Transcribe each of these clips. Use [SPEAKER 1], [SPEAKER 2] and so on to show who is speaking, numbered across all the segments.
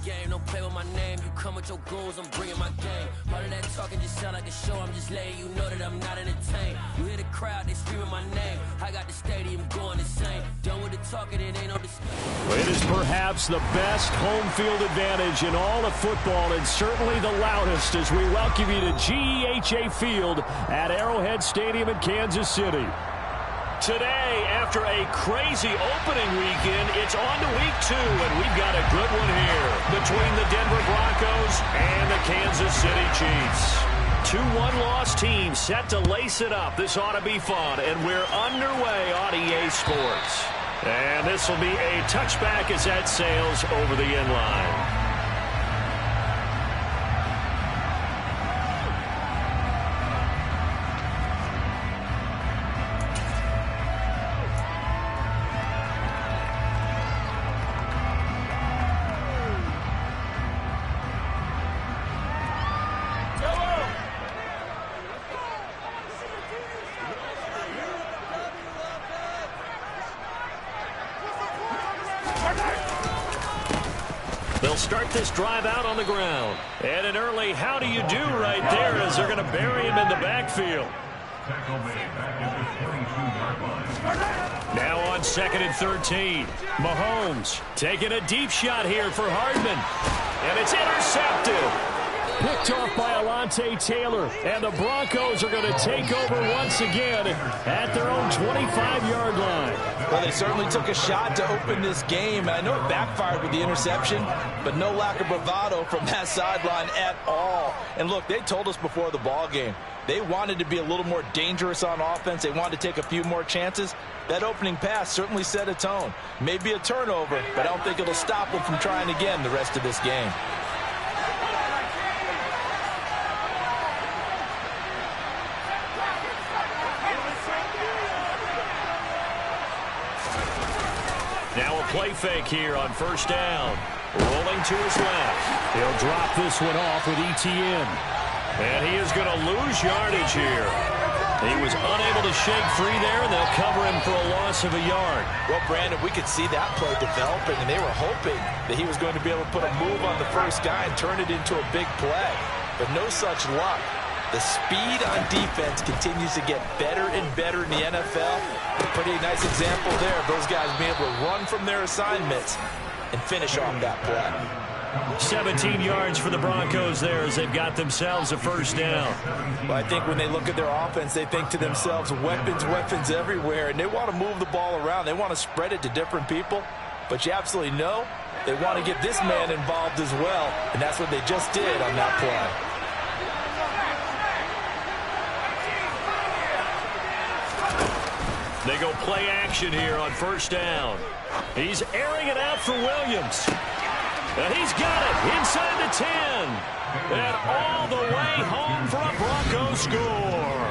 [SPEAKER 1] game, don't play with my name. You come with your goons, I'm bringing my game. All of that talking just sound like a show. I'm just letting you know that I'm not entertained. You hear the crowd, they screaming my name. I got the stadium going insane. Done with the talking, it ain't no discussion.
[SPEAKER 2] It is perhaps the best home field advantage in all of football, and certainly the loudest as we welcome you to GEHA Field at Arrowhead Stadium in Kansas City. Today, after a crazy opening weekend, it's on to week 2, and we've got a good one here between the Denver Broncos and the Kansas City Chiefs. 2 one-loss teams set to lace it up. This ought to be fun, and we're underway on EA Sports. And this will be a touchback as that sails over the end line. They'll start this drive out on the ground. And an early how do you do right there as they're going to bury him in the backfield. Now on 2nd and 13. Mahomes taking a deep shot here for Hardman. And it's intercepted. Picked off by Alontae Taylor. And the Broncos are going to take over once again at their own 25-yard line.
[SPEAKER 3] Well, they certainly took a shot to open this game. I know it backfired with the interception, but no lack of bravado from that sideline at all. And look, they told us before the ball game, they wanted to be a little more dangerous on offense. They wanted to take a few more chances. That opening pass certainly set a tone. Maybe a turnover, but I don't think it'll stop them from trying again the rest of this game.
[SPEAKER 2] Now a play fake here on 1st down. Rolling to his left. He'll drop this one off with ETN. And he is going to lose yardage here. He was unable to shake free there, and they'll cover him for a loss of a yard.
[SPEAKER 3] Well, Brandon, we could see that play developing, and they were hoping that he was going to be able to put a move on the first guy and turn it into a big play. But no such luck. The speed on defense continues to get better and better in the NFL. A pretty nice example there of those guys being able to run from their assignments and finish off that play.
[SPEAKER 2] 17 yards for the Broncos there as they've got themselves a 1st down.
[SPEAKER 3] Well, I think when they look at their offense, they think to themselves, weapons, weapons everywhere, and they want to move the ball around. They want to spread it to different people, but you absolutely know they want to get this man involved as well, and that's what they just did on that play.
[SPEAKER 2] They go play action here on 1st down. He's airing it out for Williams. And he's got it inside the 10. And all the way home for a Broncos score.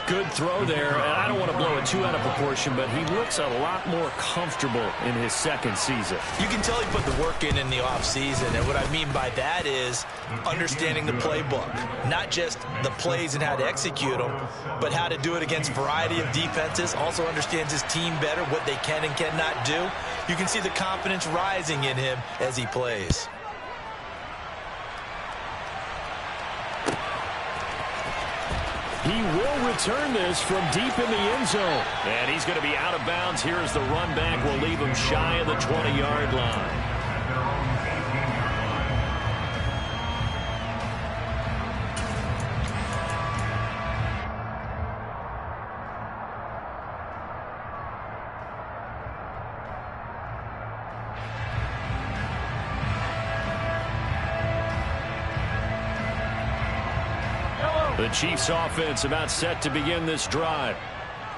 [SPEAKER 2] Good throw there. And I don't want to blow it too out of proportion, but he looks a lot more comfortable in his 2nd season.
[SPEAKER 3] You can tell he put the work in the offseason, and what I mean by that is understanding the playbook. Not just the plays and how to execute them, but how to do it against a variety of defenses. Also understands his team better, what they can and cannot do. You can see the confidence rising in him as he plays.
[SPEAKER 2] He will return this from deep in the end zone. And he's going to be out of bounds here as the run back will leave him shy of the 20-yard line. The Chiefs offense about set to begin this drive.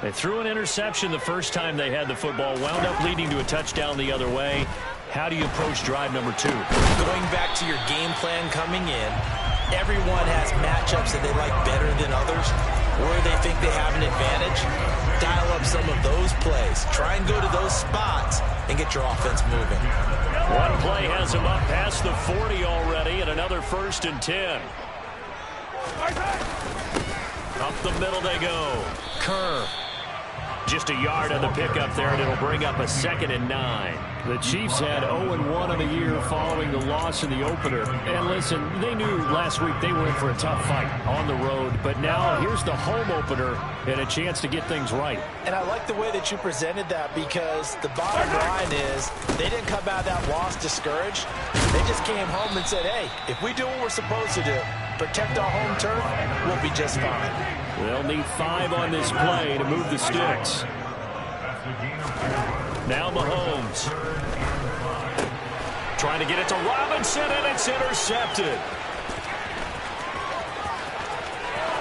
[SPEAKER 2] They threw an interception the first time they had the football, wound up leading to a touchdown the other way. How do you approach drive number 2?
[SPEAKER 3] Going back to your game plan coming in, everyone has matchups that they like better than others, where they think they have an advantage. Dial up some of those plays. Try and go to those spots and get your offense moving.
[SPEAKER 2] One play has him up past the 40 already, and another 1st and 10. Up the middle they go. Kerr Just a yard on the pickup there, and it'll bring up a 2nd and 9. The Chiefs had 0-1 on the year following the loss in the opener. And listen, they knew last week they were in for a tough fight on the road. But now here's the home opener and a chance to get things right.
[SPEAKER 3] And I like the way that you presented that, because the bottom line is they didn't come out of that loss discouraged. They just came home and said, hey, if we do what we're supposed to do, protect our home turf, we'll be just fine.
[SPEAKER 2] They'll need 5 on this play to move the sticks. Now Mahomes. Trying to get it to Robinson, and it's intercepted.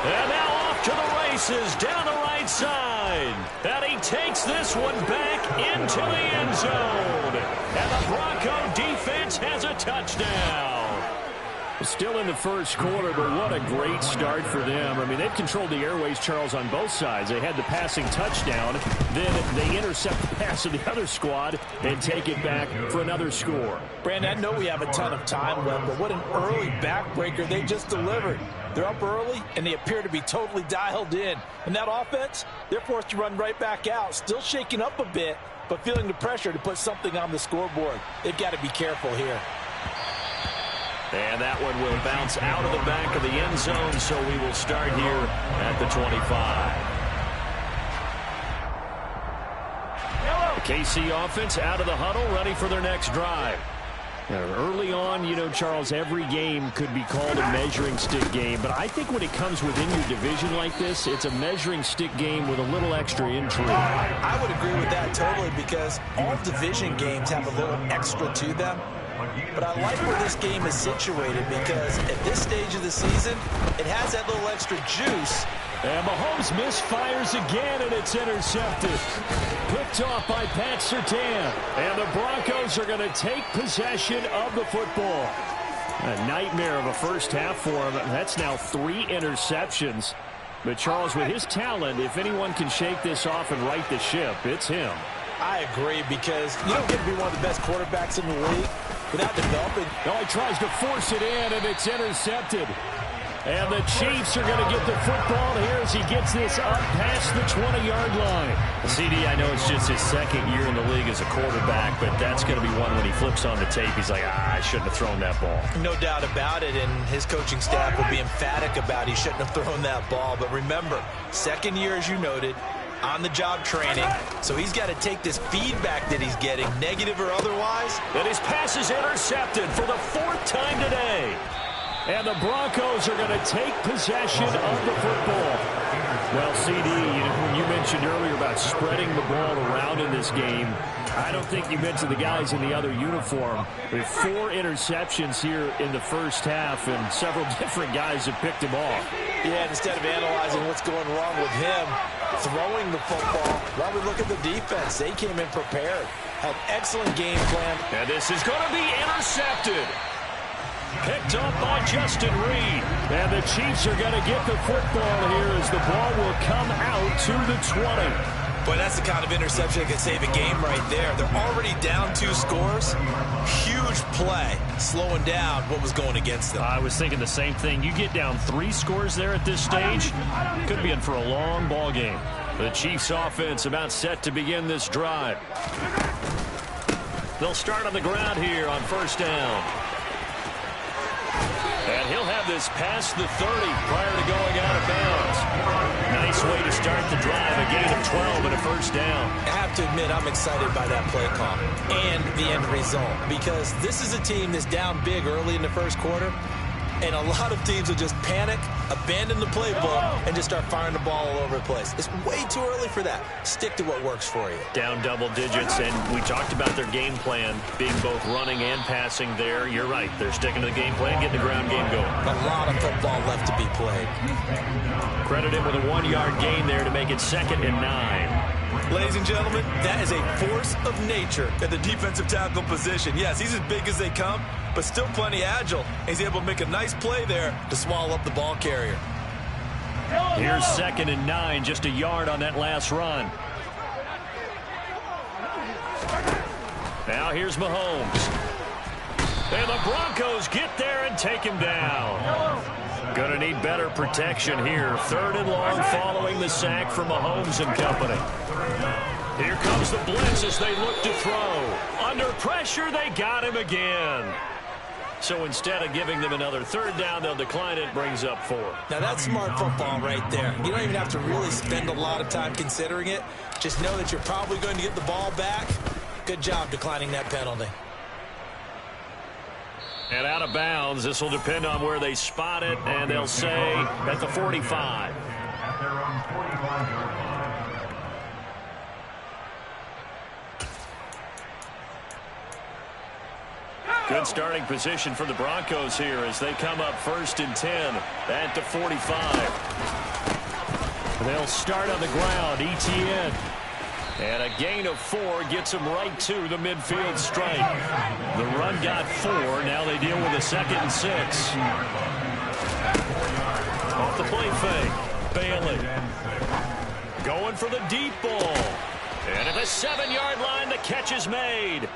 [SPEAKER 2] And now off to the races down the right side. And he takes this one back into the end zone. And the Bronco defense has a touchdown. Still in the first quarter, but what a great start for them. I mean, they've controlled the airways, Charles, on both sides. They had the passing touchdown. Then they intercept the pass of the other squad and take it back for another score.
[SPEAKER 3] Brandon, I know we have a ton of time left, but what an early backbreaker they just delivered. They're up early, and they appear to be totally dialed in. And that offense, they're forced to run right back out, still shaking up a bit, but feeling the pressure to put something on the scoreboard. They've got to be careful here.
[SPEAKER 2] And that one will bounce out of the back of the end zone, so we will start here at the 25. The KC offense out of the huddle, ready for their next drive. Now, early on, you know, Charles, every game could be called a measuring stick game, but I think when it comes within your division like this, it's a measuring stick game with a little extra intrigue.
[SPEAKER 3] I would agree with that totally, because all division games have a little extra to them. But I like where this game is situated, because at this stage of the season, it has that little extra juice.
[SPEAKER 2] And Mahomes misfires again, and it's intercepted. Picked off by Pat Surtain. And the Broncos are going to take possession of the football. A nightmare of a first half for him. That's now 3 interceptions. But Charles, with his talent, if anyone can shake this off and right the ship, it's him.
[SPEAKER 3] I agree, because you don't get to be one of the best quarterbacks in the league without developing.
[SPEAKER 2] No, he tries to force it in, and it's intercepted. And the Chiefs are going to get the football here as he gets this up past the 20-yard line. CD, I know it's just his 2nd year in the league as a quarterback, but that's going to be one when he flips on the tape. He's like, I shouldn't have thrown that ball.
[SPEAKER 3] No doubt about it, and his coaching staff will be emphatic about he shouldn't have thrown that ball. But remember, 2nd year, as you noted, on-the-job training, so he's got to take this feedback that he's getting, negative or otherwise.
[SPEAKER 2] And his pass is intercepted for the 4th time today. And the Broncos are going to take possession of the football. Well, CD, you mentioned earlier about spreading the ball around in this game. I don't think you mentioned the guys in the other uniform. With 4 interceptions here in the first half, and several different guys have picked him off.
[SPEAKER 3] Yeah, instead of analyzing what's going wrong with him throwing the football, well, we look at the defense. They came in prepared, had excellent game plan.
[SPEAKER 2] And this is going to be intercepted. Picked up by Justin Reed. And the Chiefs are going to get the football here as the ball will come out to the 20.
[SPEAKER 3] Boy, that's the kind of interception that could save a game right there. They're already down 2 scores. Huge play, slowing down what was going against them.
[SPEAKER 2] I was thinking the same thing. You get down 3 scores there at this stage, could be in for a long ball game. The Chiefs offense about set to begin this drive. They'll start on the ground here on 1st down. And he'll have this past the 30 prior to going out of bounds. Nice way to start the drive, a gain of 12 and a 1st down.
[SPEAKER 3] I have to admit, I'm excited by that play call and the end result, because this is a team that's down big early in the 1st quarter, and a lot of teams will just panic, abandon the playbook, and just start firing the ball all over the place. It's way too early for that. Stick to what works for you.
[SPEAKER 2] Down double digits, and we talked about their game plan being both running and passing there. You're right. They're sticking to the game plan, getting the ground game going.
[SPEAKER 3] A lot of football left to be played.
[SPEAKER 2] Credit him with a 1-yard gain there to make it 2nd and 9.
[SPEAKER 3] Ladies and gentlemen, that is a force of nature at the defensive tackle position. Yes, he's as big as they come, but still plenty agile. He's able to make a nice play there to swallow up the ball carrier.
[SPEAKER 2] Here's 2nd and 9, just a yard on that last run. Now here's Mahomes. And the Broncos get there and take him down. Going to need better protection here. 3rd and long following the sack from Mahomes and company. Here comes the blitz as they look to throw. Under pressure, they got him again. So instead of giving them another 3rd down, they'll decline it. Brings up 4.
[SPEAKER 3] Now that's smart football right there. You don't even have to really spend a lot of time considering it. Just know that you're probably going to get the ball back. Good job declining that penalty.
[SPEAKER 2] And out of bounds. This will depend on where they spot it, and they'll say at the 45.
[SPEAKER 4] At their own 45-yard line.
[SPEAKER 2] Good starting position for the Broncos here as they come up 1st and 10 at the 45. They'll start on the ground. ETN. And a gain of 4 gets them right to the midfield stripe. The run got 4. Now they deal with a 2nd and 6. Off the play fake. Bailey. Going for the deep ball. And at the 7-yard line, the catch is made.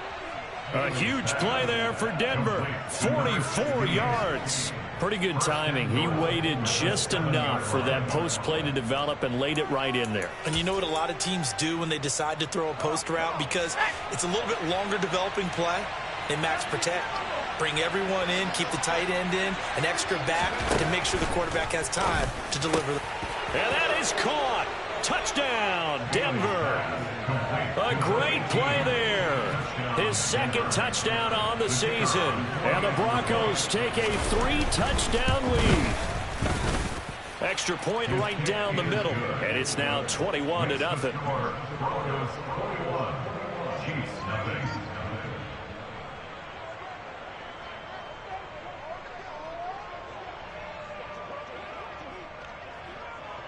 [SPEAKER 2] A huge play there for Denver. 44 yards. Pretty good timing. He waited just enough for that post play to develop and laid it right in there.
[SPEAKER 3] And you know what a lot of teams do when they decide to throw a post route? Because it's a little bit longer developing play. They max protect. Bring everyone in, keep the tight end in, an extra back to make sure the quarterback has time to deliver.
[SPEAKER 2] And that is caught. Touchdown, Denver. A great play there. His 2nd touchdown on the season. And the Broncos take a 3-touchdown lead. Extra point right down the middle. And it's now 21-0.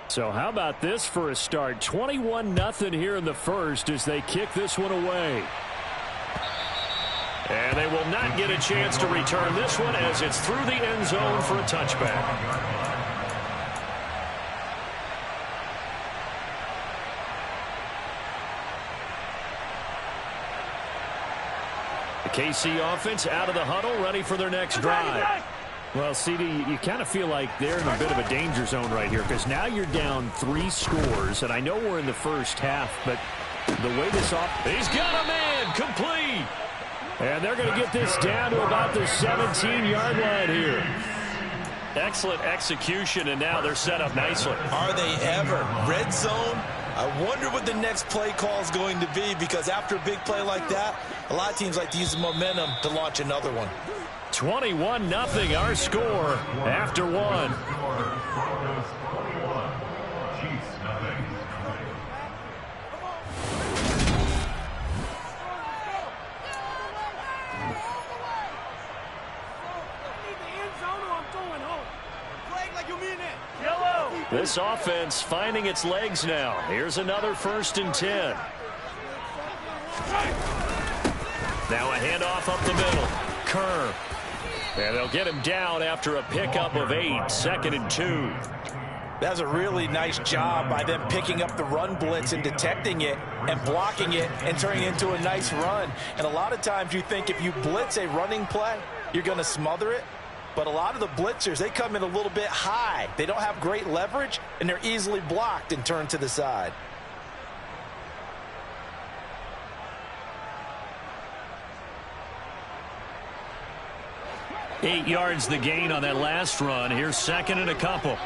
[SPEAKER 2] So how about this for a start? 21-0 here in the 1st as they kick this one away. And they will not get a chance to return this one as it's through the end zone for a touchback. The KC offense out of the huddle, ready for their next drive. Well, CD, you kind of feel like they're in a bit of a danger zone right here because now you're down 3 scores, and I know we're in the first half, but the way this he's got a man complete. And they're going to get this down to about the 17-yard line here. Excellent execution, and now they're set up nicely.
[SPEAKER 3] Are they ever? Red zone? I wonder what the next play call is going to be because after a big play like that, a lot of teams like to use the momentum to launch another one.
[SPEAKER 2] 21-0 our score after 1. This offense finding its legs now. Here's another 1st and 10. Now a handoff up the middle. Kerr. And they'll get him down after a pickup of 8. 2nd and 2.
[SPEAKER 3] That's a really nice job by them picking up the run blitz and detecting it and blocking it and turning it into a nice run. And a lot of times you think if you blitz a running play, you're going to smother it. But a lot of the blitzers, they come in a little bit high. They don't have great leverage, and they're easily blocked and turned to the side.
[SPEAKER 2] Eight yards the gain on that last run. Here's 2nd and a couple.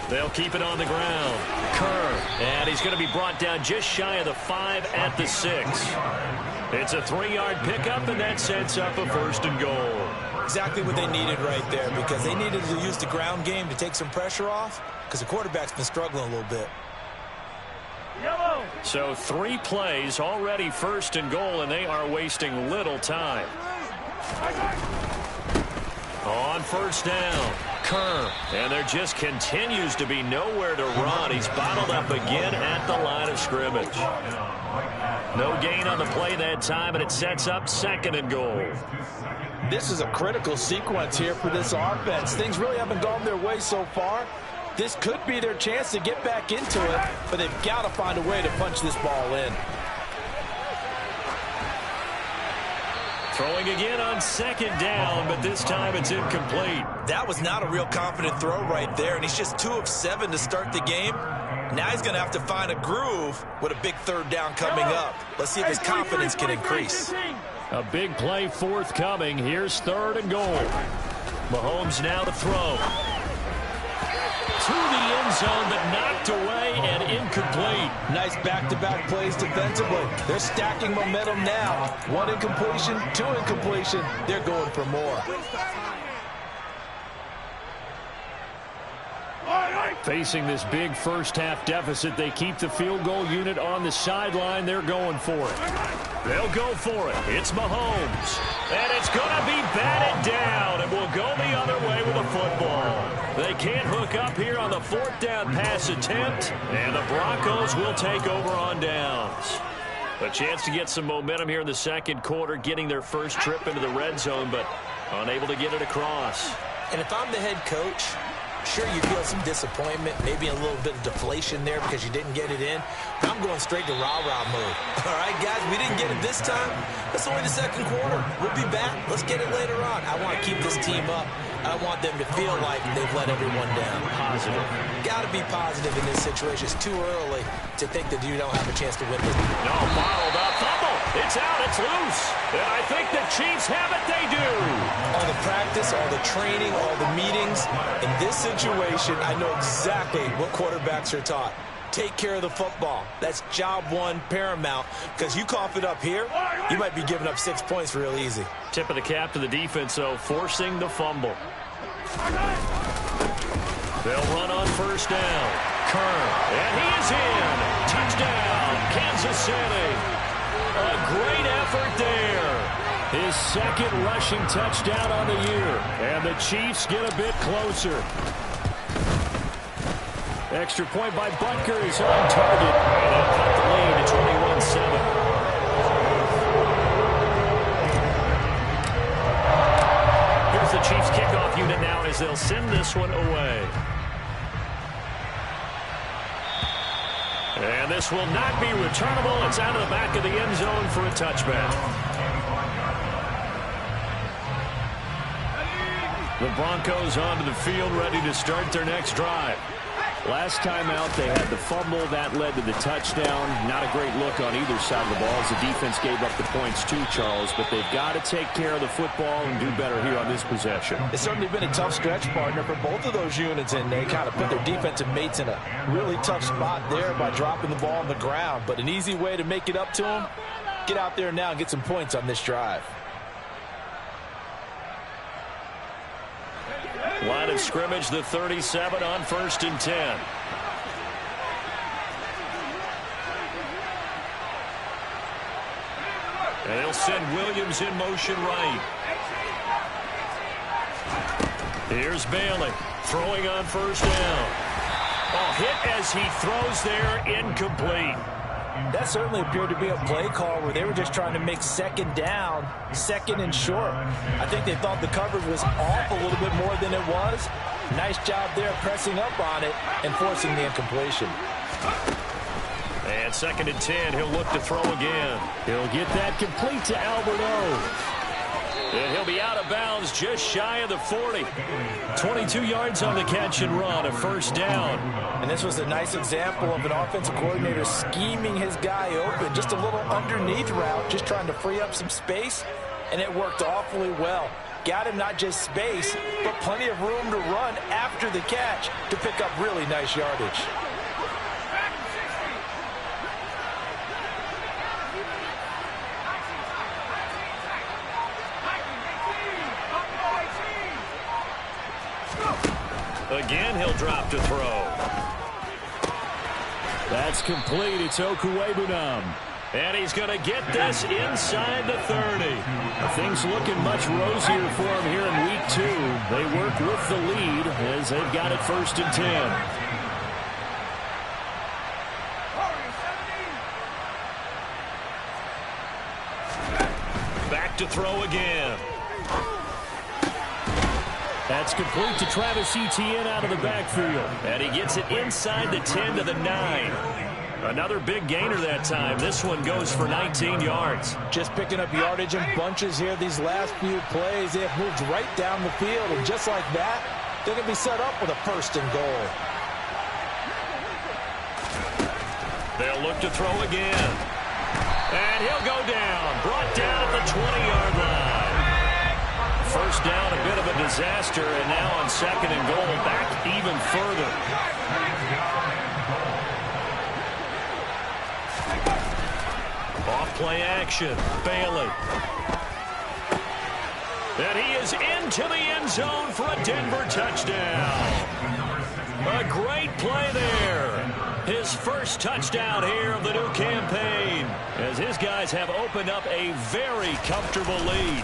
[SPEAKER 2] They'll keep it on the ground. Kerr, and he's going to be brought down just shy of the 5 at the 6. It's a 3-yard pickup, and that sets up a 1st and goal.
[SPEAKER 3] Exactly what they needed right there because they needed to use the ground game to take some pressure off because the quarterback's been struggling a little bit.
[SPEAKER 2] So 3 plays, already 1st and goal, and they are wasting little time. On 1st down, Kerr, and there just continues to be nowhere to run. He's bottled up again at the line of scrimmage. No gain on the play that time, and it sets up 2nd and goal.
[SPEAKER 3] This is a critical sequence here for this offense. Things really haven't gone their way so far. This could be their chance to get back into it, but they've got to find a way to punch this ball in.
[SPEAKER 2] Throwing again on second down, but this time it's incomplete.
[SPEAKER 3] That was not a real confident throw right there, and he's just 2 of 7 to start the game. Now he's going to have to find a groove with a big third down coming up. Let's see if his confidence can increase.
[SPEAKER 2] A big play forthcoming. Here's 3rd and goal. Mahomes now to throw. To the end zone, but knocked away and incomplete.
[SPEAKER 3] Nice back-to-back plays defensively. They're stacking momentum now. 1 incompletion, 2 incompletion. They're going for more.
[SPEAKER 2] Facing this big first-half deficit, they keep the field goal unit on the sideline. They're going for it. They'll go for it. It's Mahomes. And it's going to be batted down, and will go the other way with a football. They can't hook up here on the 4th down pass attempt, and the Broncos will take over on downs. A chance to get some momentum here in the second quarter, getting their first trip into the red zone, but unable to get it across.
[SPEAKER 3] And if I'm the head coach, sure, you feel some disappointment, maybe a little bit of deflation there because you didn't get it in. But I'm going straight to rah-rah mode. All right, guys, we didn't get it this time. It's only the second quarter. We'll be back. Let's get it later on. I want to keep this team up. I want them to feel like they've let everyone down.
[SPEAKER 2] Positive.
[SPEAKER 3] Got to be positive in this situation. It's too early to think that you don't have a chance to win this.
[SPEAKER 2] No, bottled up. Fumble. It's out. It's loose. And I think the Chiefs have it. They do.
[SPEAKER 3] All the practice, all the training, all the meetings. In this situation, I know exactly what quarterbacks are taught. Take care of the football. That's job 1 paramount, because you cough it up here, you might be giving up 6 points real easy.
[SPEAKER 2] Tip of the cap to the defense, though, forcing the fumble. They'll run on first down. Kern, and he is in. Touchdown, Kansas City. A great effort there. His 2nd rushing touchdown on the year. And the Chiefs get a bit closer. Extra point by Butker is on target. And they'll cut the lead to 21-7. Here's the Chiefs kickoff unit now as they'll send this one away. And this will not be returnable. It's out of the back of the end zone for a touchback. The Broncos onto the field, ready to start their next drive. Last time out, they had the fumble. That led to the touchdown. Not a great look on either side of the ball as the defense gave up the points too, Charles. But they've got to take care of the football and do better here on this possession.
[SPEAKER 3] It's certainly been a tough stretch, partner, for both of those units, and they kind of put their defensive mates in a really tough spot there by dropping the ball on the ground. But an easy way to make it up to them, get out there now and get some points on this drive.
[SPEAKER 2] Line of scrimmage, the 37 on 1st and 10. And they'll send Williams in motion right. Here's Bailey throwing on first down. Oh, hit as he throws there, incomplete.
[SPEAKER 3] That certainly appeared to be a play call where they were just trying to make second down, 2nd and short. I think they thought the coverage was off a little bit more than it was. Nice job there pressing up on it and forcing the incompletion.
[SPEAKER 2] And 2nd and 10, he'll look to throw again. He'll get that complete to Alberto. And he'll be out of bounds just shy of the 40. 22 yards on the catch and run, a first down.
[SPEAKER 3] And this was a nice example of an offensive coordinator scheming his guy open. Just a little underneath route, just trying to free up some space, and it worked awfully well. Got him not just space, but plenty of room to run after the catch to pick up really nice yardage.
[SPEAKER 2] Again, he'll drop to throw. That's complete. It's Okwuegbunam. And he's going to get this inside the 30. Things looking much rosier for him here in week 2. They work with the lead as they've got it 1st and 10. Back to throw again. That's complete to Travis Etienne out of the backfield. And he gets it inside the 10 to the 9. Another big gainer that time. This one goes for 19 yards.
[SPEAKER 3] Just picking up yardage in bunches here these last few plays. They have moved right down the field, and just like that, they're going to be set up with a 1st and goal.
[SPEAKER 2] They'll look to throw again. And he'll go down. Brought down at the 20-yard line. First down, a bit of a disaster, and now on 2nd and goal, back even further. Off play action, Bailey. And he is into the end zone for a Denver touchdown. A great play there. His first touchdown here of the new campaign, as his guys have opened up a very comfortable lead.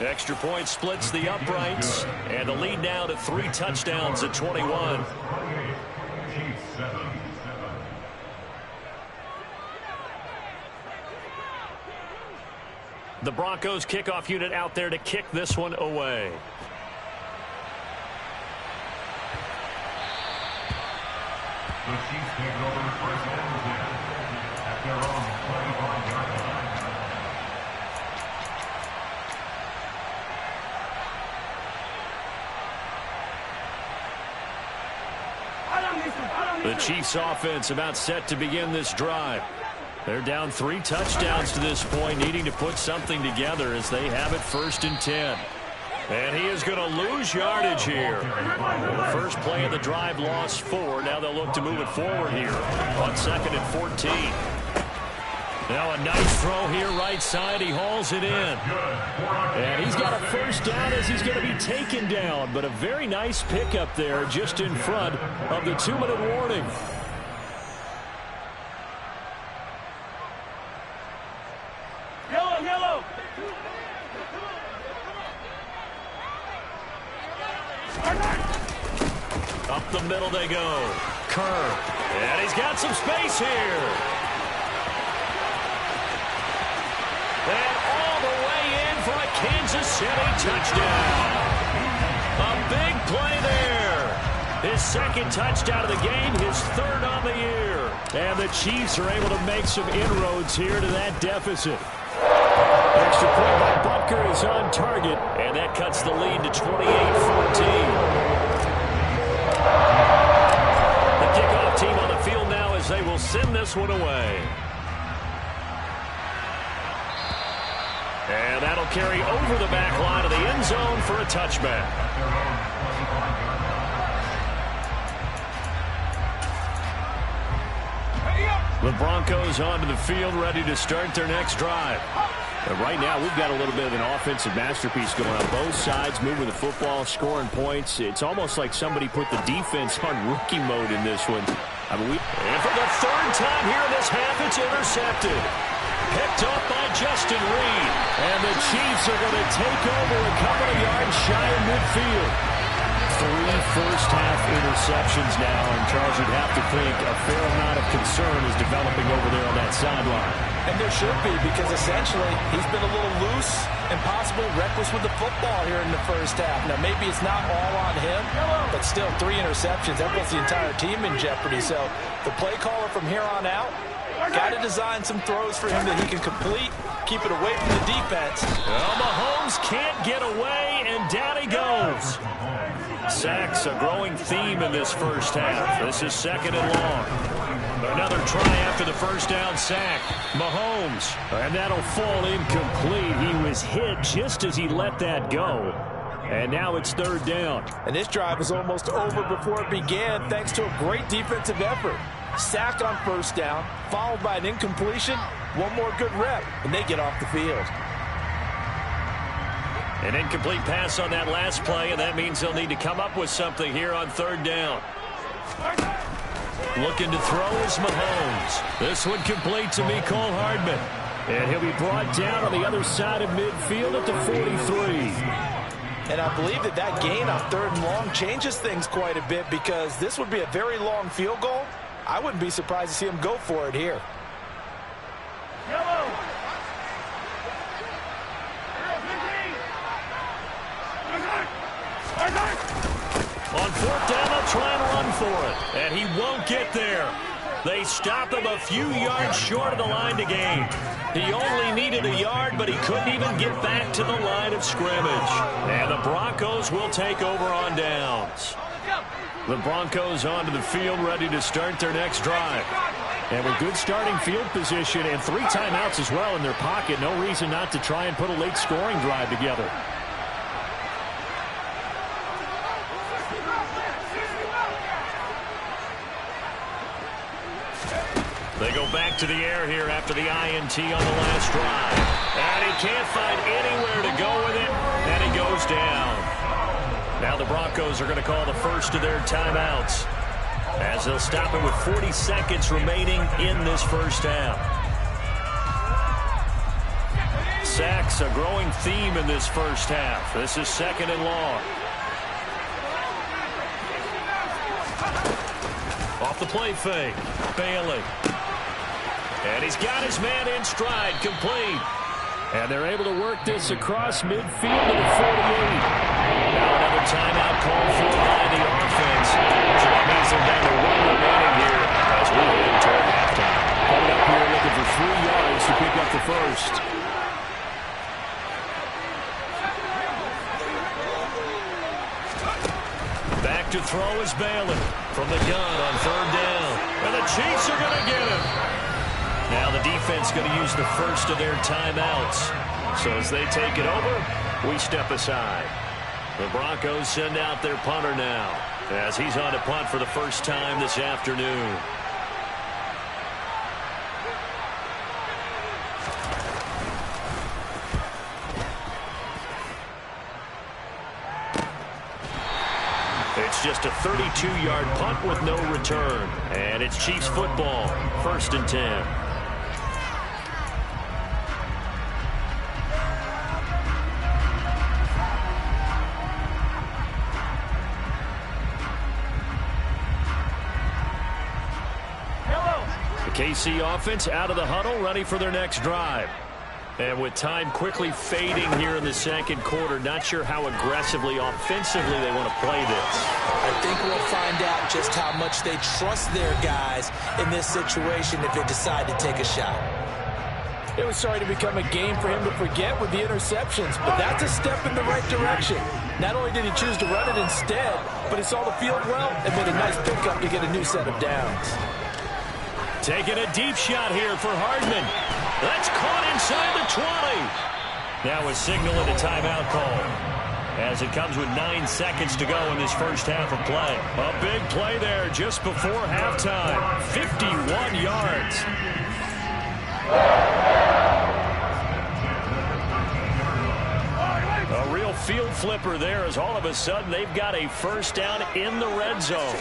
[SPEAKER 2] Extra point splits the uprights, and the lead now to 3 touchdowns at 21. The Broncos kickoff unit out there to kick this one away.
[SPEAKER 4] The Chiefs take it over first and 10 at their own 25-yard line.
[SPEAKER 2] The Chiefs offense about set to begin this drive. They're down 3 touchdowns to this point, needing to put something together as they have it 1st and 10. And he is going to lose yardage here. The first play of the drive lost 4. Now they'll look to move it forward here on 2nd and 14. Now a nice throw here right side. He hauls it in. And he's got a first down as he's going to be taken down. But a very nice pickup there just in front of the 2-minute warning.
[SPEAKER 5] Yellow.
[SPEAKER 2] Up the middle they go. Kerr. And he's got some space here. And all the way in for a Kansas City touchdown. A big play there. His 2nd touchdown of the game, his 3rd on the year. And the Chiefs are able to make some inroads here to that deficit. Extra point by Butker is on target, and that cuts the lead to 28-14. The kickoff team on the field now as they will send this one away. And that'll carry over the back line of the end zone for a touchback. The Broncos onto the field, ready to start their next drive. But right now, we've got a little bit of an offensive masterpiece going on both sides, moving the football, scoring points. It's almost like somebody put the defense on rookie mode in this one. And for the 3rd time here in this half, it's intercepted. Picked up by Justin Reed. And the Chiefs are going to take over a couple of yards shy of midfield. 3 first-half interceptions now, and Charles, you'd have to think a fair amount of concern is developing over there on that sideline.
[SPEAKER 3] And there should be, because essentially he's been a little loose and possibly reckless with the football here in the first half. Now, maybe it's not all on him, but still 3 interceptions. That puts the entire team in jeopardy. So the play caller from here on out got to design some throws for him that he can complete, keep it away from the defense.
[SPEAKER 2] Well, Mahomes can't get away, and down he goes. Sacks, a growing theme in this first half. This is 2nd and long. Another try after the first down sack. Mahomes, and that'll fall incomplete. He was hit just as he let that go. And now it's 3rd down.
[SPEAKER 3] And this drive was almost over before it began, thanks to a great defensive effort. Sack on first down, followed by an incompletion. One more good rep, and they get off the field.
[SPEAKER 2] An incomplete pass on that last play, and that means they'll need to come up with something here on 3rd down. Looking to throw is Mahomes. This one complete to Mecole Hardman. And he'll be brought down on the other side of midfield at the 43.
[SPEAKER 3] And I believe that gain on 3rd and long changes things quite a bit, because this would be a very long field goal. I wouldn't be surprised to see him go for it here.
[SPEAKER 5] Yellow.
[SPEAKER 2] On 4th down, they'll try and run for it. And he won't get there. They stop him a few yards short of the line to gain. He only needed a yard, but he couldn't even get back to the line of scrimmage. And the Broncos will take over on downs. The Broncos onto the field, ready to start their next drive. And with good starting field position and 3 timeouts as well in their pocket, no reason not to try and put a late scoring drive together. They go back to the air here after the INT on the last drive. And he can't find anywhere to go with it, and he goes down. Now the Broncos are going to call the first of their timeouts, as they'll stop it with 40 seconds remaining in this first half. Sacks, a growing theme in this first half. This is 2nd and long. Off the play fake, Bailey. And he's got his man in stride, complete. And they're able to work this across midfield to the 48. Now another timeout called for by the offense. So that means they're down to 1 remaining here as we head toward halftime. Coming up here looking for 3 yards to pick up the first. Back to throw is Bailey from the gun on 3rd down. And the Chiefs are going to get him. Now the defense going to use the first of their timeouts. So as they take it over, we step aside. The Broncos send out their punter now, as he's on to punt for the first time this afternoon. It's just a 32-yard punt with no return. And it's Chiefs football, 1st and 10. KC offense out of the huddle, ready for their next drive. And with time quickly fading here in the 2nd quarter, not sure how aggressively, offensively they want to play this.
[SPEAKER 3] I think we'll find out just how much they trust their guys in this situation if they decide to take a shot. It was starting to become a game for him to forget with the interceptions, but that's a step in the right direction. Not only did he choose to run it instead, but he saw the field well and made a nice pickup to get a new set of downs.
[SPEAKER 2] Taking a deep shot here for Hardman. That's caught inside the 20. Now a signal and a timeout call, as it comes with 9 seconds to go in this first half of play. A big play there just before halftime. 51 yards. A real field flipper there, as all of a sudden they've got a first down in the red zone.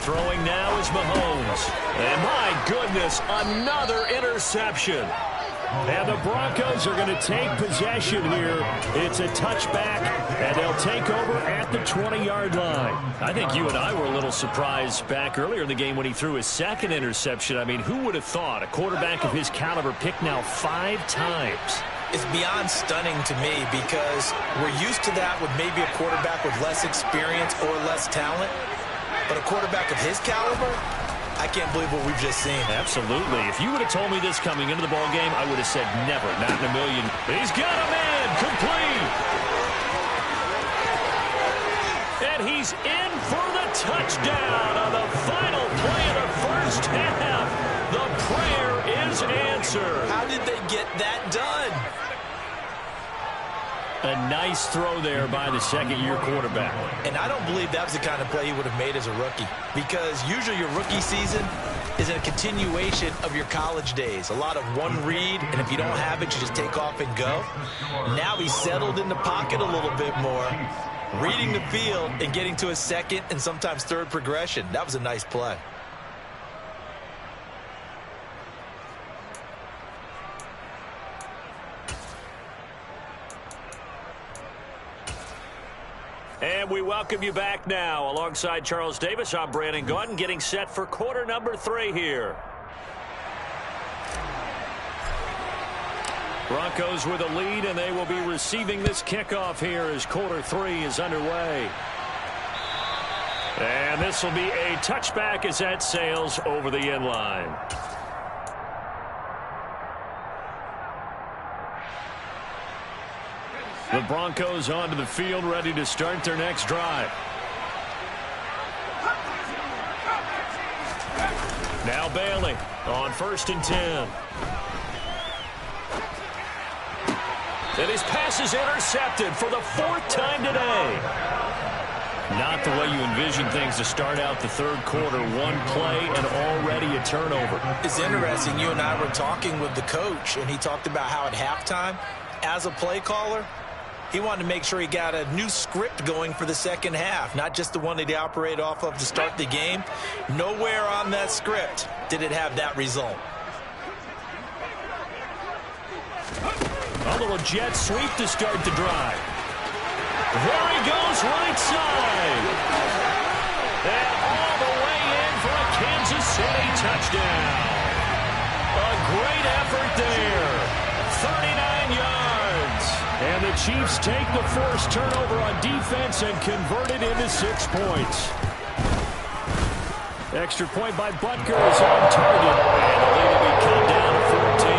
[SPEAKER 2] Throwing now is Mahomes. And my goodness, another interception. And the Broncos are going to take possession here. It's a touchback, and they'll take over at the 20-yard line. I think you and I were a little surprised back earlier in the game when he threw his 2nd interception. I mean, who would have thought a quarterback of his caliber picked now 5 times?
[SPEAKER 3] It's beyond stunning to me because we're used to that with maybe a quarterback with less experience or less talent. But a quarterback of his caliber, I can't believe what we've just seen.
[SPEAKER 2] Absolutely. If you would have told me this coming into the ball game, I would have said never, not in a million. He's got a man, complete. And he's in for the touchdown on the final play of the first half. The prayer is answered.
[SPEAKER 3] How did they get that done?
[SPEAKER 2] A nice throw there by the 2nd-year quarterback.
[SPEAKER 3] And I don't believe that was the kind of play he would have made as a rookie, because usually your rookie season is a continuation of your college days. A lot of one read, and if you don't have it, you just take off and go. Now he's settled in the pocket a little bit more, reading the field and getting to a 2nd and sometimes 3rd progression. That was a nice play.
[SPEAKER 2] And we welcome you back now. Alongside Charles Davis, I'm Brandon Gaudin, getting set for quarter number 3 here. Broncos with a lead, and they will be receiving this kickoff here as quarter 3 is underway. And this will be a touchback as that sails over the end line. The Broncos onto the field, ready to start their next drive. Now Bailey on 1st and 10. And his pass is intercepted for the 4th time today. Not the way you envision things to start out the 3rd quarter. One play and already a turnover.
[SPEAKER 3] It's interesting. You and I were talking with the coach, and he talked about how at halftime, as a play caller, he wanted to make sure he got a new script going for the second half, not just the one that he operated off of to start the game. Nowhere on that script did it have that result.
[SPEAKER 2] A little jet sweep to start the drive. There he goes, right side. And all the way in for a Kansas City touchdown. A great effort there. 39 yards. And the Chiefs take the forced turnover on defense and convert it into 6 points. Extra point by Butker is on target. And the lead will be cut down to 14.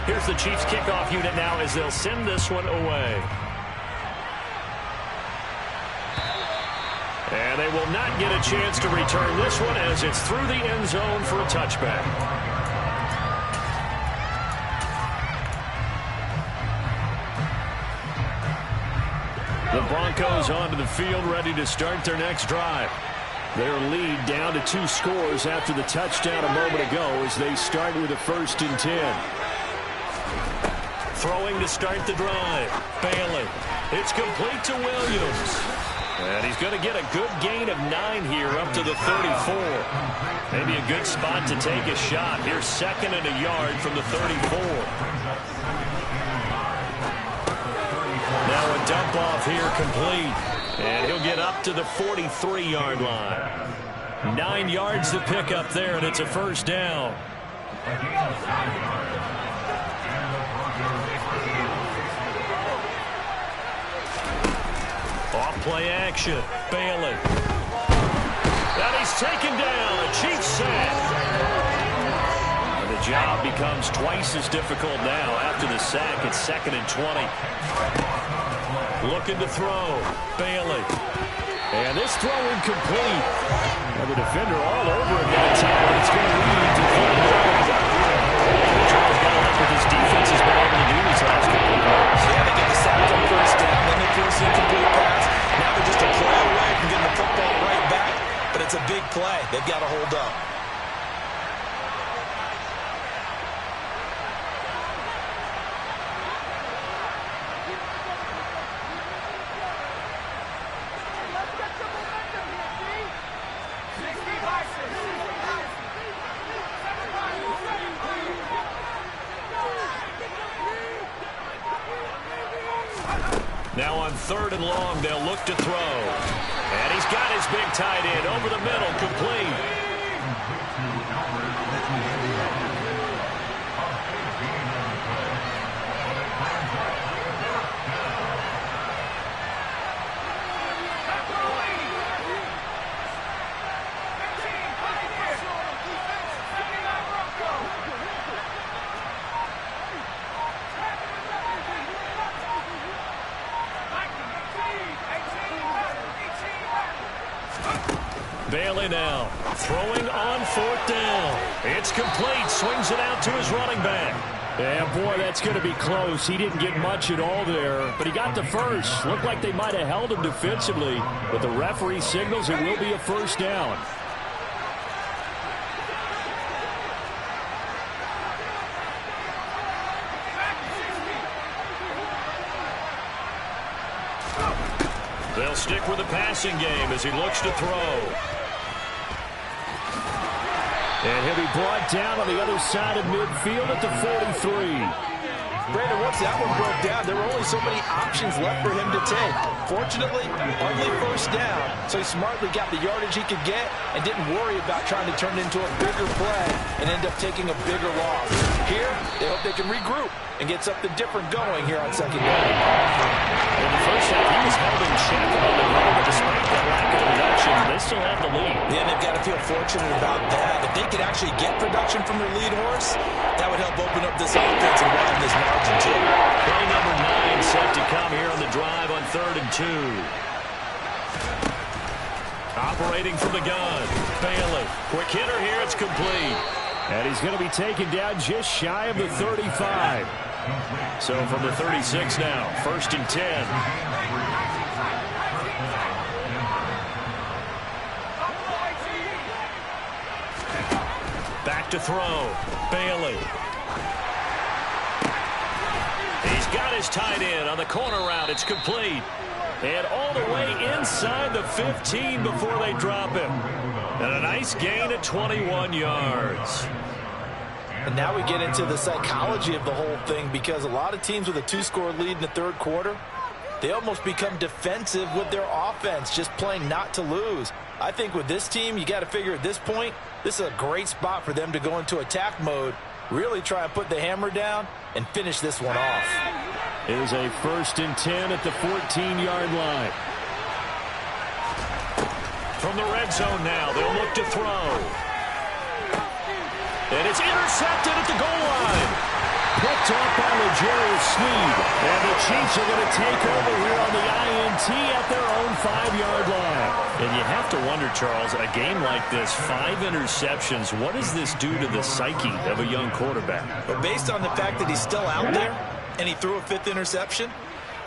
[SPEAKER 2] Here's the Chiefs kickoff unit now as they'll send this one away. And they will not get a chance to return this one as it's through the end zone for a touchback. The Broncos onto the field, ready to start their next drive. Their lead down to 2 scores after the touchdown a moment ago as they start with a 1st and 10. Throwing to start the drive. Bailey. It's complete to Williams. And he's going to get a good gain of 9 here up to the 34. Maybe a good spot to take a shot. Here's 2nd and a yard from the 34. Now a dump off here complete. And he'll get up to the 43-yard line. 9 yards to pick up there, and it's a 1st down. Off-play action. Bailey. And he's taken down. A Chiefs sack. And the job becomes twice as difficult now after the sack. It's 2nd and 20. Looking to throw. Bailey. And this throw incomplete. And the defender all over him that time. It's going to lead to 3 yards. The Chargers got up with this defense has been able to do these last couple of games.
[SPEAKER 3] Yeah, they get the sack on 1st down, then they force incomplete pass. Now they're just a play away from getting the football right back, but it's a big play. They've got to hold up.
[SPEAKER 2] Now on 3rd and long, they'll look to throw. And he's got his big tight end over the middle, complete. Bailey now throwing on 4th down. It's complete. Swings it out to his running back. Yeah, boy, that's going to be close. He didn't get much at all there, but he got the first. Looked like they might have held him defensively, but the referee signals it will be a 1st down. They'll stick with the passing game as he looks to throw. And he'll be brought down on the other side of midfield at the 43.
[SPEAKER 3] Brandon, once that one broke down, there were only so many options left for him to take. Fortunately, only 1st down, so he smartly got the yardage he could get and didn't worry about trying to turn it into a bigger play and end up taking a bigger loss. Here, they hope they can regroup and get something different going here on second down.
[SPEAKER 2] In the first half, he was held in check on the ground, but despite that lack of production, they still have the lead.
[SPEAKER 3] Yeah, they've got to feel fortunate about that. If they could actually get production from their lead horse, that would help open up this offense and widen this margin too.
[SPEAKER 2] Play number 9 set to come here on the drive on 3rd and 2. Operating from the gun, Bailey. Quick hitter here, it's complete. And he's going to be taken down just shy of the 35. So from the 36 now, 1st and 10. Back to throw, Bailey. He's got his tight end on the corner route. It's complete. And all the way inside the 15 before they drop him. And a nice gain of 21 yards.
[SPEAKER 3] And now we get into the psychology of the whole thing, because a lot of teams with a 2-score lead in the 3rd quarter, they almost become defensive with their offense, just playing not to lose. I think with this team, you got to figure at this point, this is a great spot for them to go into attack mode, really try and put the hammer down and finish this one off.
[SPEAKER 2] It is a 1st and 10 at the 14-yard line. From the red zone now, they'll look to throw. And it's intercepted at the goal line. Picked off by L'Jarius Sneed. And the Chiefs are going to take over here on the INT at their own 5-yard line. And you have to wonder, Charles, a game like this, 5 interceptions, what does this do to the psyche of a young quarterback?
[SPEAKER 3] But based on the fact that he's still out there and he threw a 5th interception,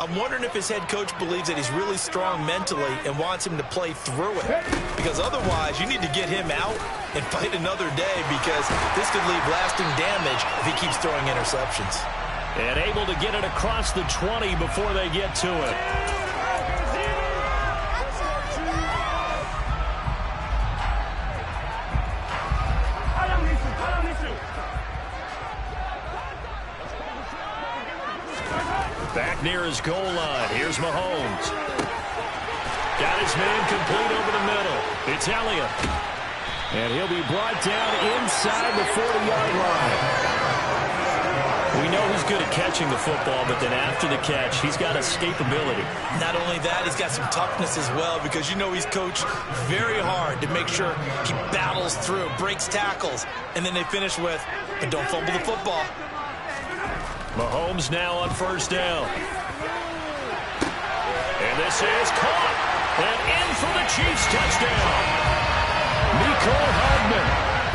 [SPEAKER 3] I'm wondering if his head coach believes that he's really strong mentally and wants him to play through it. Because otherwise, you need to get him out and fight another day, because this could leave lasting damage if he keeps throwing interceptions.
[SPEAKER 2] And able to get it across the 20 before they get to it. Back near his goal line. Here's Mahomes. Got his man complete over the middle. It's Elliott. And he'll be brought down inside the 40-yard line. We know he's good at catching the football, but then after the catch, he's got escapability.
[SPEAKER 3] Not only that, he's got some toughness as well, because you know he's coached very hard to make sure he battles through, breaks tackles, and then they finish with, but don't fumble the football.
[SPEAKER 2] Mahomes now on 1st down. And this is caught. And in for the Chiefs touchdown. Mecole Hardman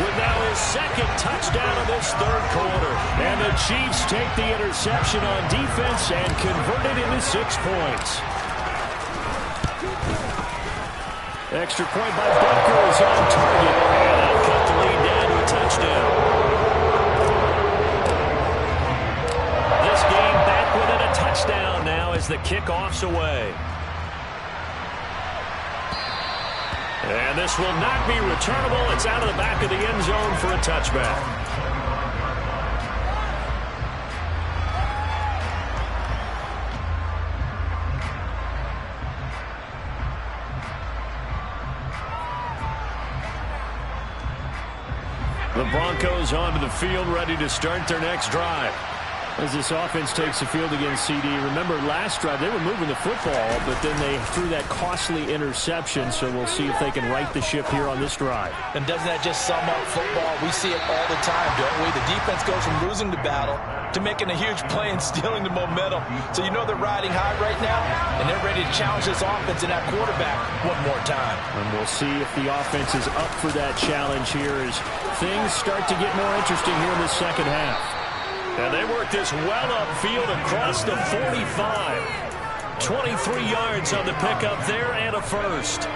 [SPEAKER 2] with now his 2nd touchdown of this 3rd quarter. And the Chiefs take the interception on defense and convert it into 6 points. Extra point by Butker is on target. And they'll cut the lead down to a touchdown. Touchdown now as the kickoff's away. And this will not be returnable. It's out of the back of the end zone for a touchback. The Broncos onto the field, ready to start their next drive. As this offense takes the field against CD, remember last drive they were moving the football, but then they threw that costly interception, so we'll see if they can right the ship here on this drive.
[SPEAKER 3] And doesn't that just sum up football? We see it all the time, don't we? The defense goes from losing the battle to making a huge play and stealing the momentum. So you know they're riding high right now, and they're ready to challenge this offense and that quarterback one more time.
[SPEAKER 2] And we'll see if the offense is up for that challenge here as things start to get more interesting here in the 2nd half. And they work this well upfield across the 45. 23 yards on the pickup there and a 1st.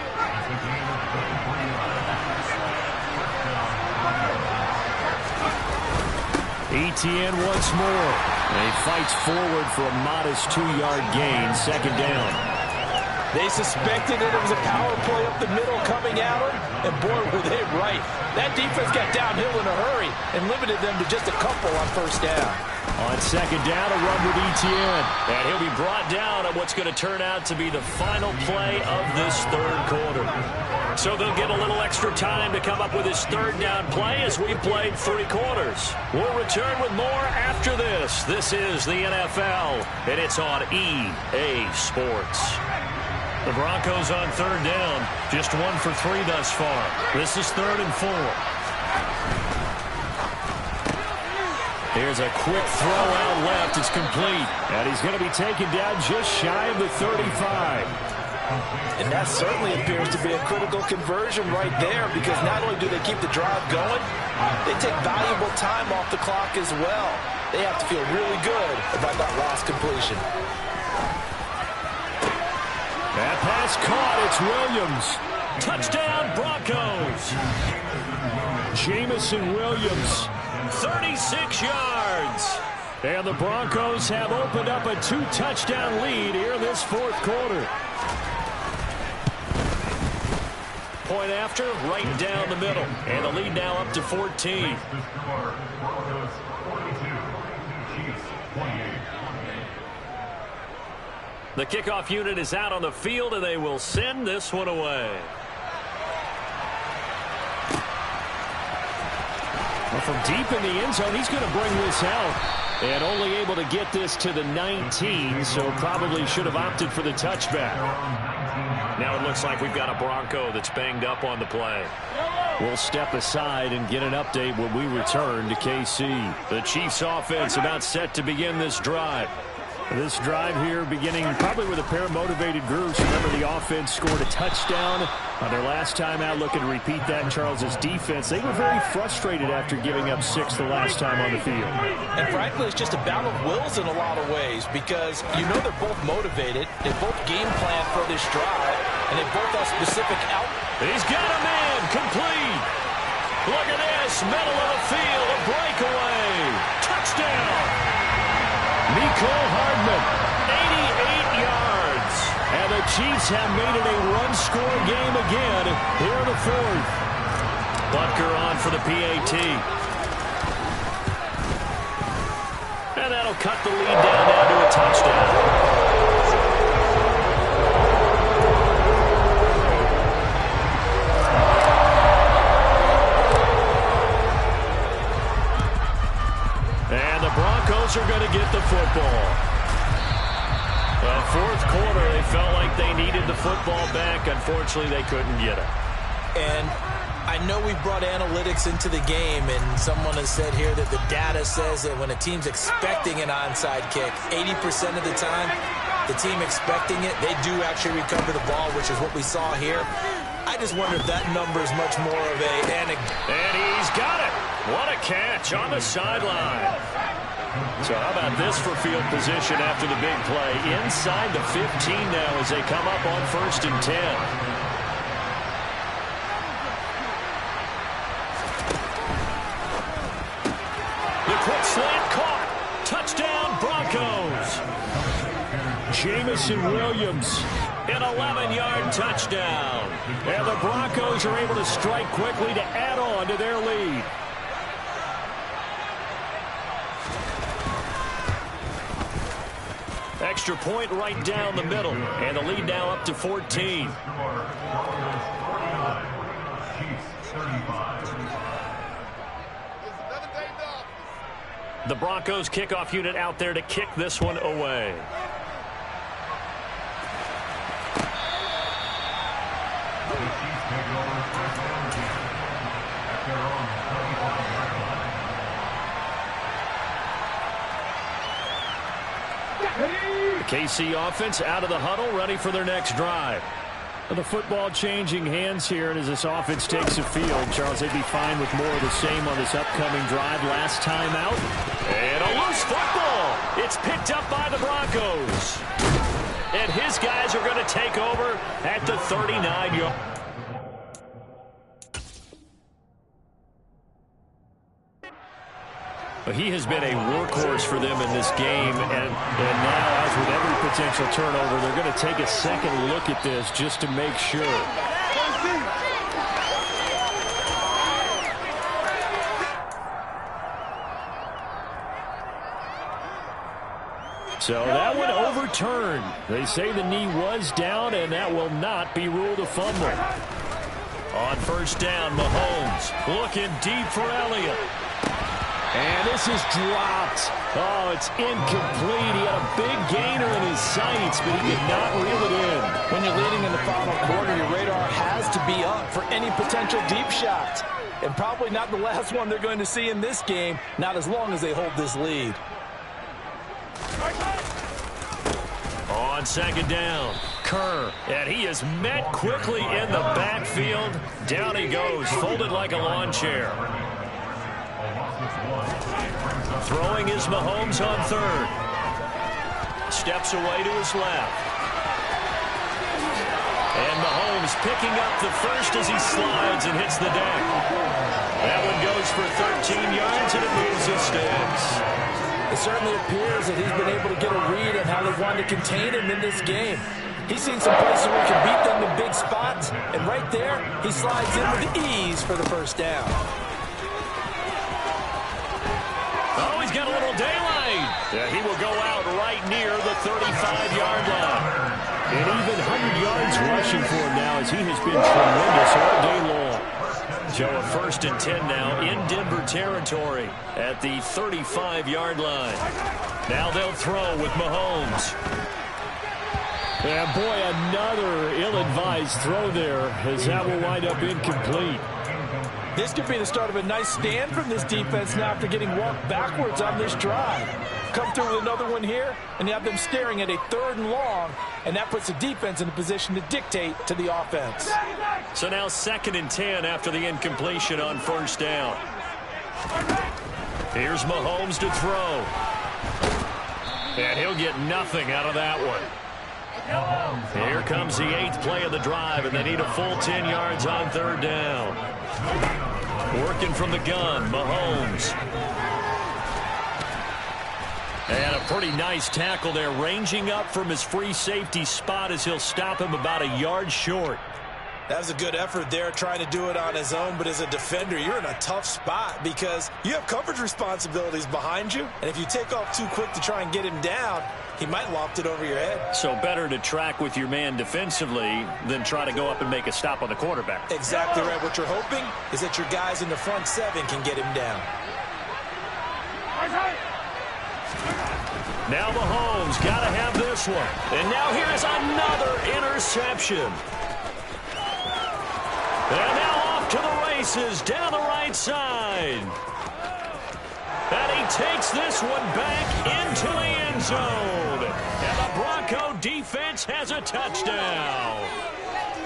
[SPEAKER 2] Etienne once more. And he fights forward for a modest 2-yard gain, 2nd down.
[SPEAKER 3] They suspected that it was a power play up the middle coming at them, and boy, were they right. That defense got downhill in a hurry and limited them to just a couple on 1st down.
[SPEAKER 2] On 2nd down, a run with Etienne. And he'll be brought down on what's going to turn out to be the final play of this 3rd quarter. So they'll get a little extra time to come up with his third down play as we played 3 quarters. We'll return with more after this. This is the NFL, and it's on EA Sports. The Broncos on third down, just 1 for 3 thus far. This is 3rd and 4. Here's a quick throw out left. It's complete. And he's going to be taken down just shy of the 35.
[SPEAKER 3] And that certainly appears to be a critical conversion right there, because not only do they keep the drive going, they take valuable time off the clock as well. They have to feel really good about that last completion.
[SPEAKER 2] That pass caught. It's Williams. Touchdown, Broncos. Jamison Williams, 36 yards. And the Broncos have opened up a 2-touchdown lead here in this 4th quarter. Point after, right down the middle. And the lead now up to 14. The kickoff unit is out on the field, and they will send this one away. Well, from deep in the end zone, he's going to bring this out. And only able to get this to the 19, so probably should have opted for the touchback. Now it looks like we've got a Bronco that's banged up on the play. We'll step aside and get an update when we return to KC. The Chiefs offense about set to begin this drive. This drive here beginning probably with a pair of motivated groups. Remember, the offense scored a touchdown on their last time out. Looking to repeat that in Charles's defense. They were very frustrated after giving up 6 the last time on the field.
[SPEAKER 3] And frankly, it's just a battle of wills in a lot of ways, because you know they're both motivated. They both game plan for this drive, and they both have specific out.
[SPEAKER 2] He's got a man complete. Look at this, middle of the field, a breakaway. Touchdown. Mecole Hardman, 88 yards. And the Chiefs have made it a run-score game again here in the 4th. Butker on for the PAT. And that'll cut the lead down now to a touchdown. Broncos are going to get the football. Well, 4th quarter, they felt like they needed the football back. Unfortunately, they couldn't get it.
[SPEAKER 3] And I know we brought analytics into the game, and someone has said here that the data says that when a team's expecting an onside kick, 80% of the time, the team expecting it, they do actually recover the ball, which is what we saw here. I just wonder if that number is much more of a... And
[SPEAKER 2] he's got it. What a catch on the sideline. So how about this for field position after the big play? Inside the 15 now as they come up on 1st and 10. The quick slant caught. Touchdown Broncos. Jamison Williams, an 11-yard touchdown. And the Broncos are able to strike quickly to add on to their lead. Extra point right down the middle. And the lead now up to 14. The Broncos kickoff unit out there to kick this one away. KC offense out of the huddle, ready for their next drive. The football changing hands here, and as this offense takes the field, Charles, they'd be fine with more of the same on this upcoming drive. Last time out, and a loose football. It's picked up by the Broncos. And his guys are going to take over at the 39-yard. He has been a workhorse for them in this game, and now, as with every potential turnover, they're going to take a second look at this just to make sure. So that one overturned. They say the knee was down, and that will not be ruled a fumble. On first down, Mahomes looking deep for Elliott. And this is dropped. Oh, it's incomplete. He had a big gainer in his sights, but he did not reel it in.
[SPEAKER 3] When you're leading in the final quarter, your radar has to be up for any potential deep shot. And probably not the last one they're going to see in this game, not as long as they hold this lead.
[SPEAKER 2] On second down, Kerr, and he is met quickly in the backfield. Down he goes, folded like a lawn chair. Throwing is Mahomes on third. Steps away to his left. And Mahomes picking up the first as he slides and hits the deck. That one goes for 13 yards, and it moves his sticks.
[SPEAKER 3] It certainly appears that he's been able to get a read on how they wanted to contain him in this game. He's seen some places where he can beat them in big spots, and right there, he slides in with ease for the first down.
[SPEAKER 2] Oh, he's got a little daylight. Yeah, he will go out right near the 35-yard line. And even 100 yards rushing for him now, as he has been tremendous all day long. Joe, a 1st and 10 now in Denver territory at the 35-yard line. Now they'll throw with Mahomes. And boy, another ill-advised throw there, as that will wind up incomplete.
[SPEAKER 3] This could be the start of a nice stand from this defense now after getting walked backwards on this drive. Come through with another one here, and you have them staring at a 3rd and long, and that puts the defense in a position to dictate to the offense.
[SPEAKER 2] So now 2nd and 10 after the incompletion on first down. Here's Mahomes to throw. And he'll get nothing out of that one. Here comes the 8th play of the drive, and they need a full 10 yards on 3rd down. Working from the gun, Mahomes. And a pretty nice tackle there, ranging up from his free safety spot as he'll stop him about a yard short.
[SPEAKER 3] That was a good effort there, trying to do it on his own, but as a defender, you're in a tough spot because you have coverage responsibilities behind you, and if you take off too quick to try and get him down, he might loft it over your head.
[SPEAKER 2] So better to track with your man defensively than try to go up and make a stop on the quarterback.
[SPEAKER 3] Exactly right. What you're hoping is that your guys in the front 7 can get him down.
[SPEAKER 2] Now Mahomes got to have this one. And now here's another interception. And now off to the races down the right side. And he takes this one back into the end zone. And the Bronco defense has a touchdown.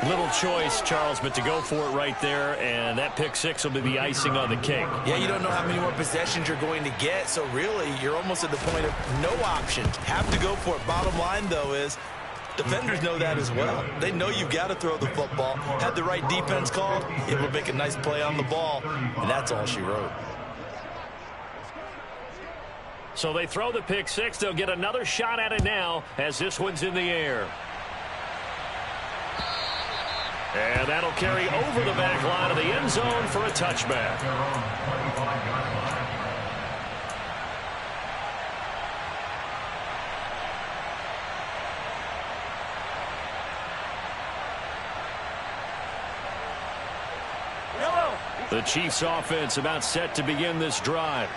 [SPEAKER 2] Little choice, Charles, but to go for it right there, and that pick 6 will be the icing on the cake.
[SPEAKER 3] Yeah, you don't know how many more possessions you're going to get, so really you're almost at the point of no option. Have to go for it. Bottom line, though, is defenders know that as well. They know you've got to throw the football. Had the right defense called, able to make a nice play on the ball, and that's all she wrote.
[SPEAKER 2] So they throw the pick 6. They'll get another shot at it now as this one's in the air. And that'll carry over the back line of the end zone for a touchback. The Chiefs offense about set to begin this drive.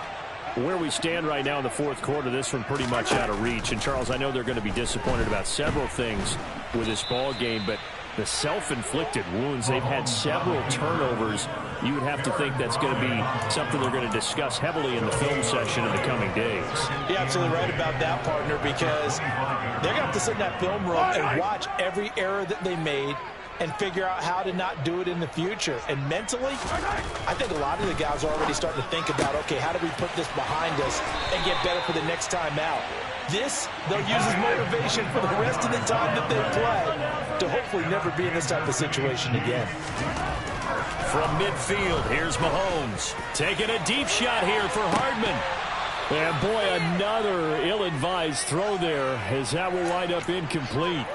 [SPEAKER 2] Where we stand right now in the 4th quarter, this one pretty much out of reach. And, Charles, I know they're going to be disappointed about several things with this ball game, but the self-inflicted wounds, they've had several turnovers. You would have to think that's going to be something they're going to discuss heavily in the film session in the coming days.
[SPEAKER 3] You're absolutely right about that, partner, because they're going to have to sit in that film room and watch every error that they made and figure out how to not do it in the future. And mentally, I think a lot of the guys are already starting to think about, okay, how do we put this behind us and get better for the next time out? This, they'll use as motivation for the rest of the time that they play to hopefully never be in this type of situation again.
[SPEAKER 2] From midfield, here's Mahomes. Taking a deep shot here for Hardman. And boy, another ill-advised throw there as that will wind up incomplete.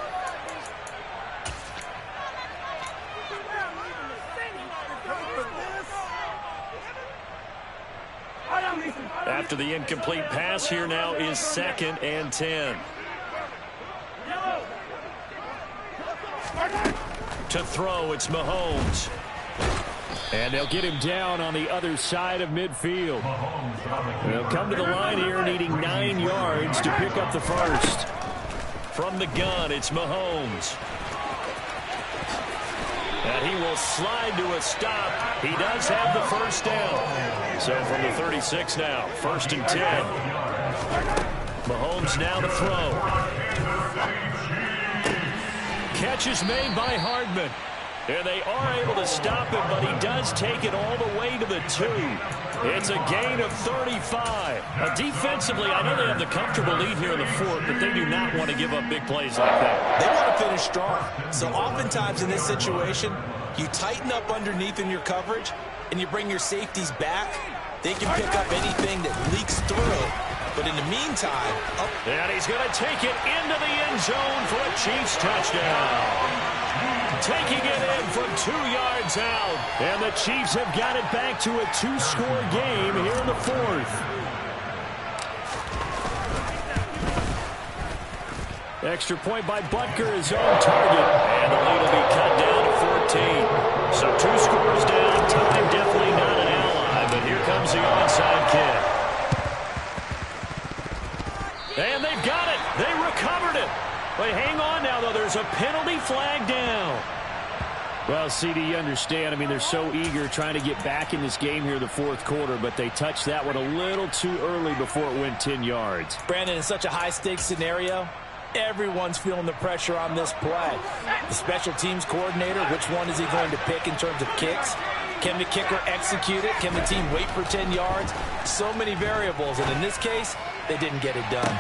[SPEAKER 2] After the incomplete pass, here now is 2nd and 10. To throw, it's Mahomes. And they'll get him down on the other side of midfield. They'll come to the line here needing 9 yards to pick up the first. From the gun, it's Mahomes. And he will slide to a stop. He does have the first down. So from the 36 now, 1st and 10. Mahomes now to throw. Catch is made by Hardman. And they are able to stop him, but he does take it all the way to the 2. It's a gain of 35. Defensively, I know they have the comfortable lead here in the 4th, but they do not want to give up big plays like that.
[SPEAKER 3] They want to finish strong. So oftentimes in this situation, you tighten up underneath in your coverage, and you bring your safeties back. They can pick up anything that leaks through. But in the meantime...
[SPEAKER 2] And he's going to take it into the end zone for a Chiefs touchdown. Taking it in from 2 yards out. And the Chiefs have got it back to a 2-score game here in the 4th. Extra point by Butker, his own target. And the lead will be cut down to 14. So 2 scores down. Time definitely not an ally. But here comes the onside kick. And they've got it. They recovered it. But hang on now, though. There's a penalty flag down. Well, CD, you understand. I mean, they're so eager trying to get back in this game here in the 4th quarter, but they touched that one a little too early before it went 10 yards.
[SPEAKER 3] Brandon, in such a high-stakes scenario, everyone's feeling the pressure on this play. The special teams coordinator, which one is he going to pick in terms of kicks? Can the kicker execute it? Can the team wait for 10 yards? So many variables, and in this case, they didn't get it done.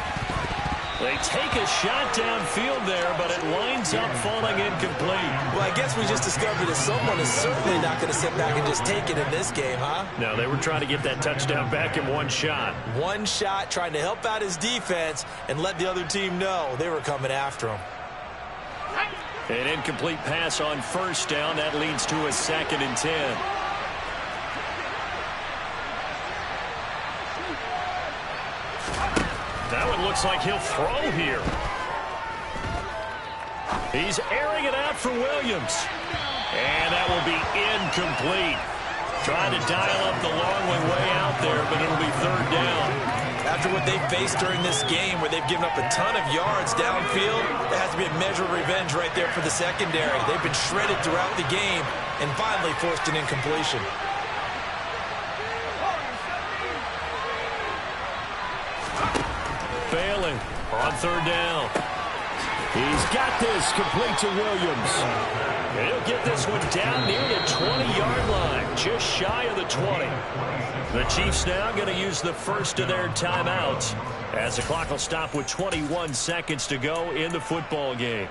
[SPEAKER 2] They take a shot downfield there, but it winds up falling incomplete.
[SPEAKER 3] Well, I guess we just discovered that someone is certainly not going to sit back and just take it in this game, huh?
[SPEAKER 2] No, they were trying to get that touchdown back in one shot.
[SPEAKER 3] One shot, trying to help out his defense and let the other team know they were coming after him.
[SPEAKER 2] An incomplete pass on 1st down. That leads to a 2nd and 10. Now it looks like he'll throw here. He's airing it out for Williams. And that will be incomplete. Trying to dial up the long way out there, but it'll be 3rd down.
[SPEAKER 3] After what they've faced during this game where they've given up a ton of yards downfield, there has to be a measure of revenge right there for the secondary. They've been shredded throughout the game and finally forced an incompletion.
[SPEAKER 2] Failing on 3rd down. He's got this complete to Williams. He'll get this one down near the 20-yard line, just shy of the 20. The Chiefs now going to use the first of their timeouts as the clock will stop with 21 seconds to go in the football game.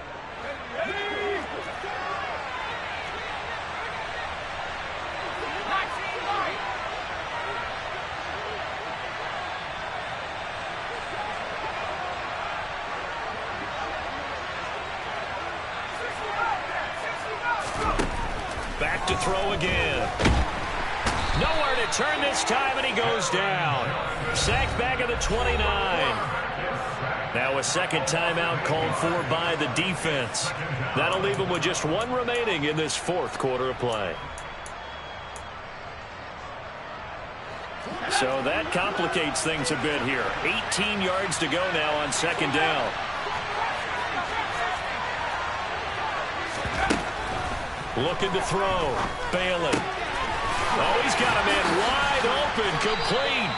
[SPEAKER 2] Back to throw again. Nowhere to turn this time, and he goes down. Sacked back at the 29. Now a second timeout called for by the defense. That'll leave him with just 1 remaining in this 4th quarter of play. So that complicates things a bit here. 18 yards to go now on 2nd down. Looking to throw. Bailing. Oh, he's got a man wide open. Complete.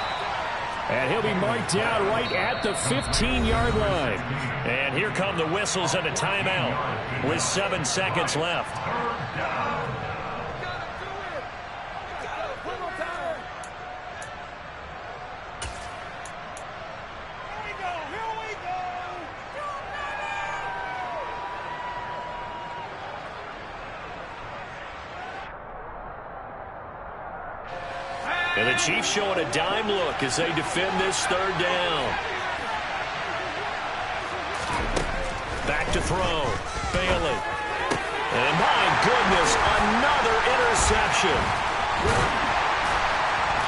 [SPEAKER 2] And he'll be marked down right at the 15-yard line. And here come the whistles and a timeout with 7 seconds left. And the Chiefs showing a dime look as they defend this 3rd down. Back to throw. Failing. And my goodness, another interception.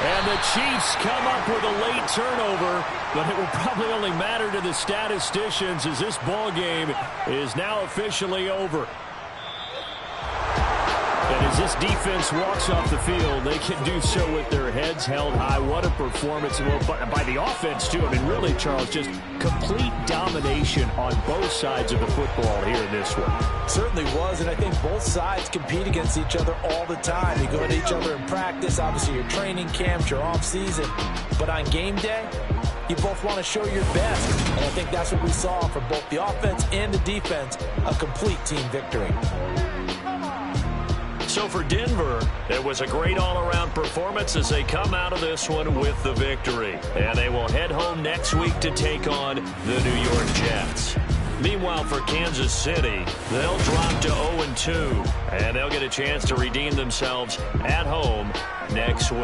[SPEAKER 2] And the Chiefs come up with a late turnover, but it will probably only matter to the statisticians as this ball game is now officially over. And And as this defense walks off the field, they can do so with their heads held high. What a performance by the offense, too. I mean, really, Charles, just complete domination on both sides of the football here in this one.
[SPEAKER 3] Certainly was, and I think both sides compete against each other all the time. You go at each other in practice, obviously your training camps, your off-season. But on game day, you both want to show your best. And I think that's what we saw from both the offense and the defense, a complete team victory.
[SPEAKER 2] So for Denver, it was a great all-around performance as they come out of this one with the victory. And they will head home next week to take on the New York Jets. Meanwhile, for Kansas City, they'll drop to 0-2, and they'll get a chance to redeem themselves at home next week.